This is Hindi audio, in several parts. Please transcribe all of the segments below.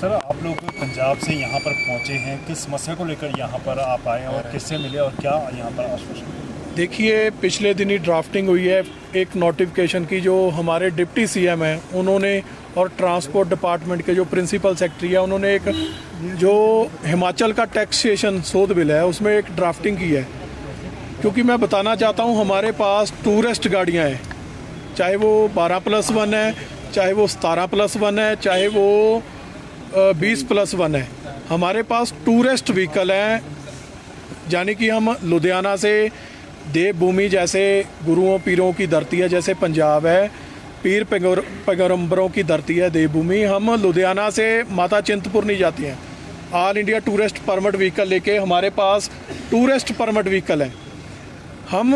सर, आप लोग पंजाब से यहाँ पर पहुँचे हैं, किस समस्या को लेकर यहाँ पर आप आए और किससे मिले और क्या यहाँ पर आश्वासन? देखिए, पिछले दिन ही ड्राफ्टिंग हुई है एक नोटिफिकेशन की, जो हमारे डिप्टी सीएम हैं उन्होंने और ट्रांसपोर्ट डिपार्टमेंट के जो प्रिंसिपल सेक्रेटरी है उन्होंने एक जो हिमाचल का टैक्सेशन शोध बिल है उसमें एक ड्राफ्टिंग की है। क्योंकि मैं बताना चाहता हूँ, हमारे पास टूरिस्ट गाड़ियाँ हैं, चाहे वो 12+1 है, चाहे वो 17+1 है, चाहे वो 20+1 है। हमारे पास टूरिस्ट व्हीकल हैं, यानी कि हम लुधियाना से देवभूमि जैसे गुरुओं पीरों की धरती है, जैसे पंजाब है, पीर पैगंबरों की धरती है देवभूमि, हम लुधियाना से माता चिंतपूर्णी जाती हैं। All India tourist permit vehicle लेके हमारे पास टूरिस्ट परमिट व्हीकल है। हम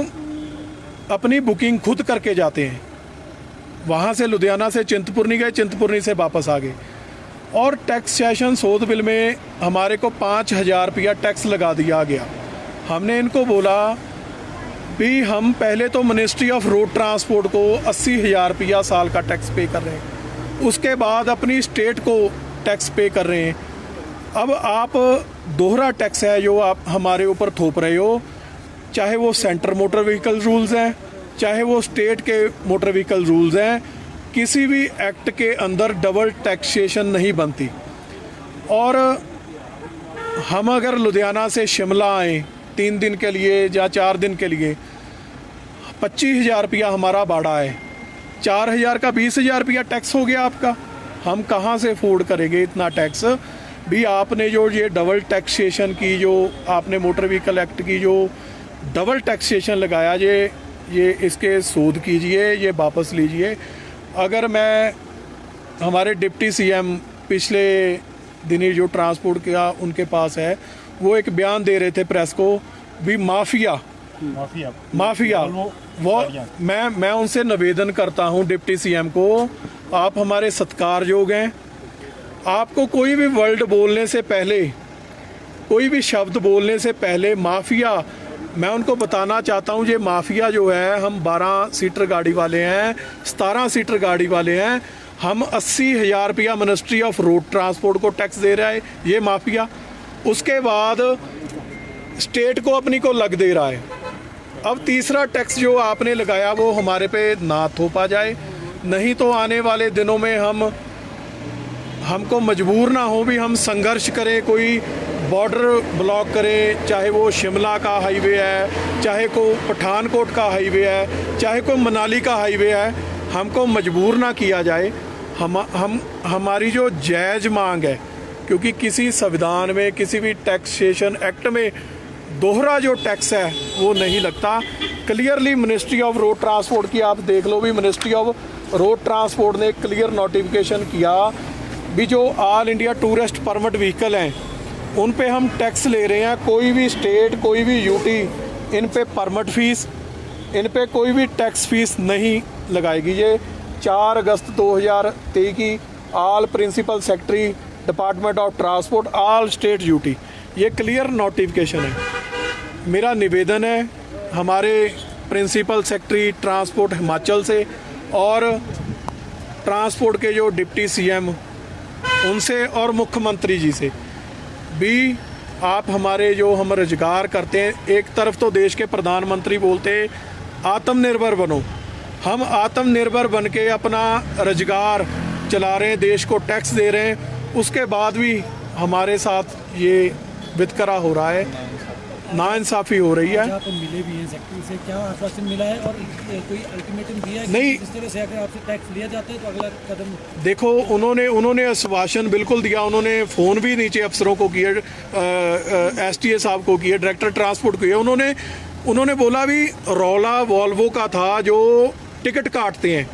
अपनी बुकिंग खुद करके जाते हैं, वहाँ से लुधियाना से चिंतपूर्णी गए, चिंतपूर्णी से वापस आ गए। और टैक्सेशन शोध बिल में हमारे को 5,000 रुपया टैक्स लगा दिया गया। हमने इनको बोला भी हम पहले तो मिनिस्ट्री ऑफ रोड ट्रांसपोर्ट को 80,000 रुपया साल का टैक्स पे कर रहे हैं, उसके बाद अपनी स्टेट को टैक्स पे कर रहे हैं। अब आप दोहरा टैक्स है जो आप हमारे ऊपर थोप रहे हो, चाहे वो सेंटर मोटर व्हीकल रूल्स हैं, चाहे वो स्टेट के मोटर व्हीकल रूल्स हैं, किसी भी एक्ट के अंदर डबल टैक्सेशन नहीं बनती। और हम अगर लुधियाना से शिमला आए 3 दिन के लिए या 4 दिन के लिए, 25,000 रुपया हमारा भाड़ा है, 4,000 का 20,000 रुपया टैक्स हो गया आपका। हम कहाँ से अफोर्ड करेंगे इतना टैक्स? भी आपने जो ये डबल टैक्सेशन की, जो आपने मोटर व्हीकल एक्ट की जो डबल टैक्सेशन लगाया, ये इसके शोध कीजिए, ये वापस लीजिए। अगर मैं हमारे डिप्टी सीएम पिछले दिनी जो ट्रांसपोर्ट का उनके पास है, वो एक बयान दे रहे थे प्रेस को भी माफिया वो मैं उनसे निवेदन करता हूं डिप्टी सीएम को, आप हमारे सत्कारयोग हैं, आपको कोई भी वर्ड बोलने से पहले, कोई भी शब्द बोलने से पहले माफिया, मैं उनको बताना चाहता हूं, ये माफिया जो है, हम 12 सीटर गाड़ी वाले हैं, 17 सीटर गाड़ी वाले हैं, हम 80,000 रुपया मिनिस्ट्री ऑफ रोड ट्रांसपोर्ट को टैक्स दे रहा है ये माफिया। उसके बाद स्टेट को अपनी को लग दे रहा है। अब तीसरा टैक्स जो आपने लगाया वो हमारे पे ना थोपा जाए, नहीं तो आने वाले दिनों में हमको मजबूर ना हो भी हम संघर्ष करें, कोई बॉर्डर ब्लॉक करें, चाहे वो शिमला का हाईवे है, चाहे को पठानकोट का हाईवे है, चाहे को मनाली का हाईवे है, हमको मजबूर ना किया जाए। हमारी जो जायज़ मांग है, क्योंकि किसी संविधान में, किसी भी टैक्सेशन एक्ट में दोहरा जो टैक्स है वो नहीं लगता। Clearly ministry of road transport की आप देख लो, भी मिनिस्ट्री ऑफ रोड ट्रांसपोर्ट ने क्लियर नोटिफिकेशन किया भी जो all India tourist permit vehicle हैं उन पे हम टैक्स ले रहे हैं। कोई भी स्टेट, कोई भी यूटी इन पे परमिट फीस, इन पे कोई भी टैक्स फीस नहीं लगाएगी। ये 4 अगस्त 2023 की all principal secretary department of transport all state UT, ये क्लियर नोटिफिकेशन है। मेरा निवेदन है हमारे प्रिंसिपल सेक्रेटरी ट्रांसपोर्ट हिमाचल से और ट्रांसपोर्ट के जो डिप्टी सीएम उनसे और मुख्यमंत्री जी से भी, आप हमारे जो हम रोजगार करते हैं, एक तरफ तो देश के प्रधानमंत्री बोलते आत्मनिर्भर बनो, हम आत्मनिर्भर बन के अपना रोजगार चला रहे हैं, देश को टैक्स दे रहे हैं, उसके बाद भी हमारे साथ ये वितकरा हो रहा है, नाइंसाफ़ी हो रही है। आप मिले भी हैं सेक्रेटरी से, क्या आश्वासन मिला है और कोई अल्टीमेटम दिया है? नहीं, इस तरह से अगर आपसे टैक्स लिया जाता है तो अगला कदम? देखो, उन्होंने आश्वासन बिल्कुल दिया, उन्होंने फ़ोन भी नीचे अफसरों को किए, STA साहब को किए, डायरेक्टर ट्रांसपोर्ट को किए। उन्होंने बोला भी रौला वॉल्वो का था जो टिकट काटते हैं,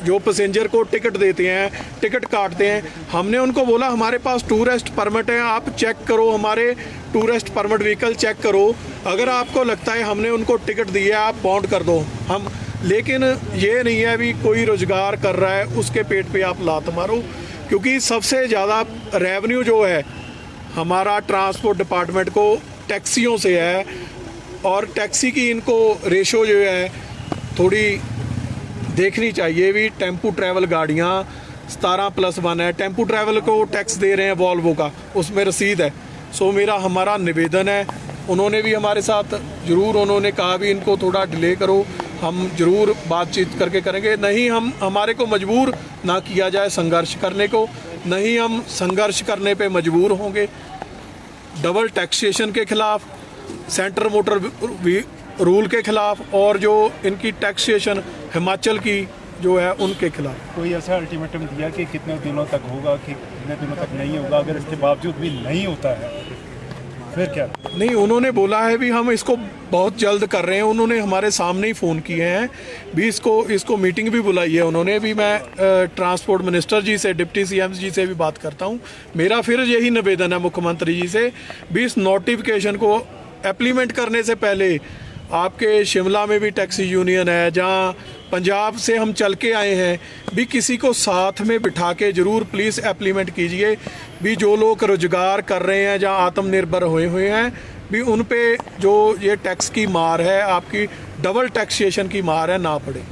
जो पैसेंजर को टिकट देते हैं, टिकट काटते हैं। हमने उनको बोला हमारे पास टूरिस्ट परमिट है, आप चेक करो, हमारे टूरिस्ट परमिट व्हीकल चेक करो, अगर आपको लगता है हमने उनको टिकट दी है आप बाउंड कर दो हम। लेकिन ये नहीं है भी कोई रोजगार कर रहा है उसके पेट पे आप लात मारो, क्योंकि सबसे ज़्यादा रेवेन्यू जो है हमारा ट्रांसपोर्ट डिपार्टमेंट को टैक्सियों से है, और टैक्सी की इनको रेशो जो है थोड़ी देखनी चाहिए भी। टेम्पू ट्रैवल गाड़ियाँ 17+1 है। टेम्पू ट्रैवल को टैक्स दे रहे हैं वॉल्वो का, उसमें रसीद है। सो हमारा निवेदन है, उन्होंने भी हमारे साथ ज़रूर उन्होंने कहा भी इनको थोड़ा डिले करो, हम ज़रूर बातचीत करके करेंगे। नहीं, हमारे को मजबूर ना किया जाए संघर्ष करने को, नहीं हम संघर्ष करने पे मजबूर होंगे। डबल टैक्सेशन के खिलाफ, सेंटर मोटर रूल के खिलाफ, और जो इनकी टैक्सेशन हिमाचल की जो है उनके खिलाफ। कोई ऐसा अल्टीमेटम दिया कि कितने दिनों तक होगा, कि कितने दिनों तक नहीं होगा? अगर इसके बावजूद भी नहीं होता है फिर क्या? नहीं, उन्होंने बोला है भी हम इसको बहुत जल्द कर रहे हैं। उन्होंने हमारे सामने ही फ़ोन किए हैं भी, इसको मीटिंग भी बुलाई है उन्होंने भी। मैं ट्रांसपोर्ट मिनिस्टर जी से, डिप्टी सीएम जी से भी बात करता हूं। मेरा फिर यही निवेदन है मुख्यमंत्री जी से भी, इस नोटिफिकेशन को एप्लीमेंट करने से पहले आपके शिमला में भी टैक्सी यूनियन है, जहां पंजाब से हम चल के आए हैं भी, किसी को साथ में बिठा के ज़रूर प्लीज़ एप्लीमेंट कीजिए भी। जो लोग रोजगार कर रहे हैं, जहां आत्मनिर्भर हुए हैं भी, उन पे जो ये टैक्स की मार है, आपकी डबल टैक्सेशन की मार है, ना पड़े।